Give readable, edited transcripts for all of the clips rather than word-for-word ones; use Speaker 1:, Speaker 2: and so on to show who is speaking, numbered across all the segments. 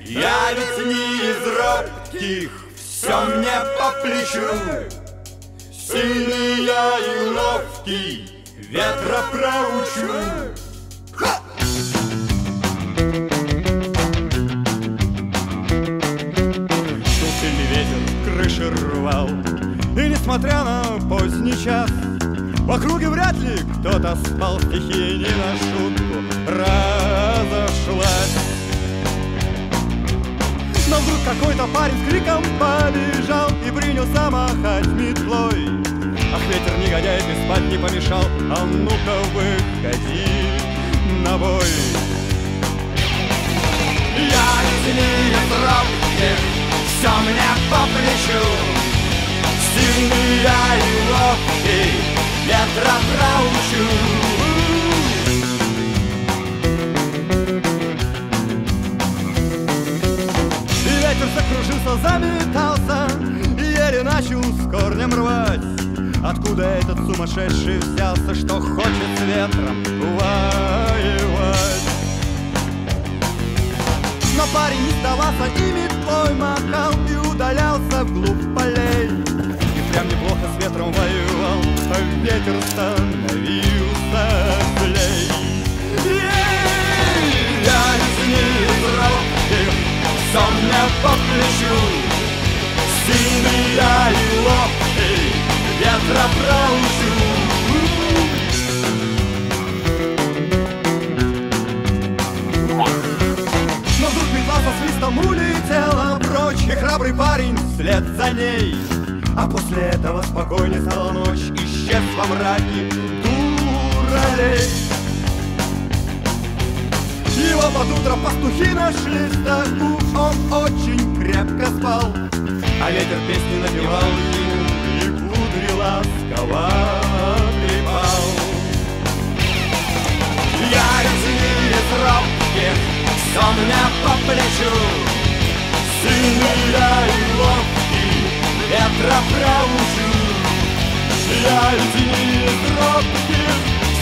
Speaker 1: Я ведь не из робких, все мне по плечу. Сильный я и ловкий, ветра проучу. Шел сильный ветер, крыши рвал, и несмотря на поздний час, в округе вряд ли кто-то спал, стихия не на шутку разошлась. Но вдруг какой-то парень с криком побежал и принялся махать метлой. Ах, ветер негодяй, ты спать не помешал, а ну-ка выходи на бой. Я ведь не из робких, все мне по плечу. Сильный я и ловкий, ветра проучу. Ветер закружился, заметался, и еле начал с корнем рвать. Откуда этот сумасшедший взялся, что хочет с ветром воевать? Но парень не сдавался и метлой махал и удалялся вглубь полей. И прям неплохо с ветром воевал, а ветер становился злей. Я ведь не из робких, все мне по плечу. Сильный я и ловкий, ветра проучу. Но вдруг метла со свистом улетела прочь, и храбрый парень вслед за ней. А после этого спокойней стала ночь, исчез во мраке дуралей. Его под утро пастухи нашли в стогу, он очень крепко спал, а ветер песни напевал ему и кудри ласково трепал. Я ведь не из робких, все мне по плечу. Сильный я и ловкий, ветра проучу. Я ведь не из робких,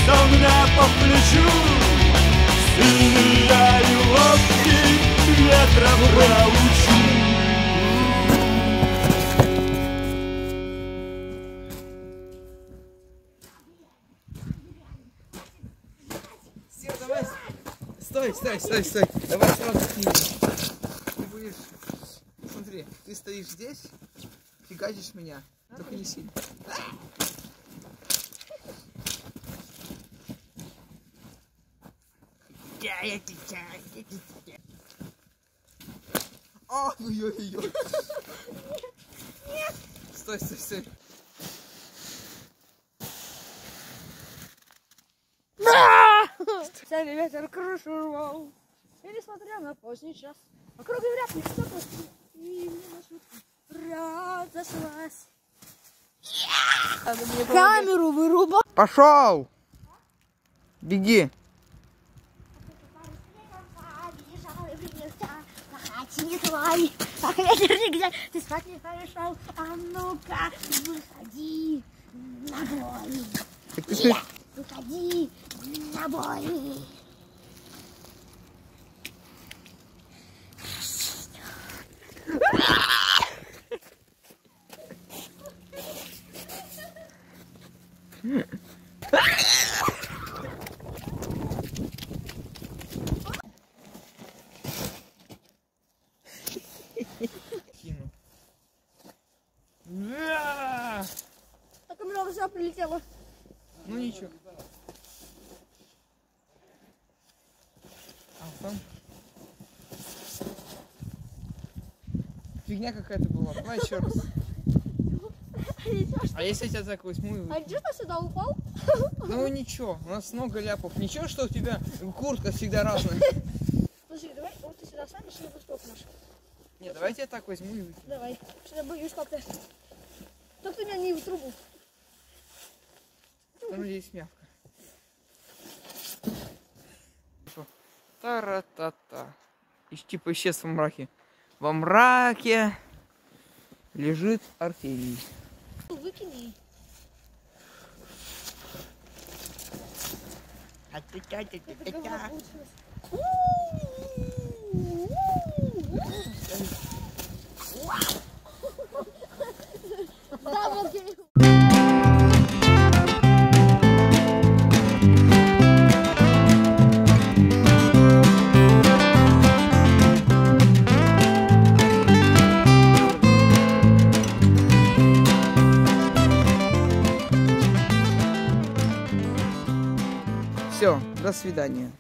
Speaker 1: все мне по плечу. Сильный я и ловкий, ветра проучу.
Speaker 2: Все, давай. Стой. Давай сразу снимем. Ты будешь... Смотри, ты стоишь здесь, фигачишь меня. Только не сильно. Ой-ой-ой. Стой.
Speaker 3: Сильный ветер крышу рвал, и несмотря на поздний час, вокруг вряд ли кто-то и на шутку разошлась. Камеру вырубал.
Speaker 2: Пошел! Беги!
Speaker 3: Ах, ветер нигде, ты спать не помешал, а ну-ка, выходи на бой. Выходи на бой. Так много всего прилетело.
Speaker 2: Ну ничего. А там... Фигня какая-то была. Давай еще раз. А если я тебя так возьму и...
Speaker 3: А где ты сюда упал?
Speaker 2: Ну ничего, у нас много ляпов. Ничего, что у тебя куртка всегда разная.
Speaker 3: Слушай, давай вот ты сюда станешь и выступ наш.
Speaker 2: Не, давайте я так возьму и выкину.
Speaker 3: Давай. Что-то боюсь как-то. Только меня не в трубу.
Speaker 2: Там здесь мягко. Та-ра-та-та. И типа исчез во мраке. Во мраке лежит Арсений.
Speaker 3: Выкини.
Speaker 2: Ать.
Speaker 3: Да, вот.
Speaker 2: Все, до свидания.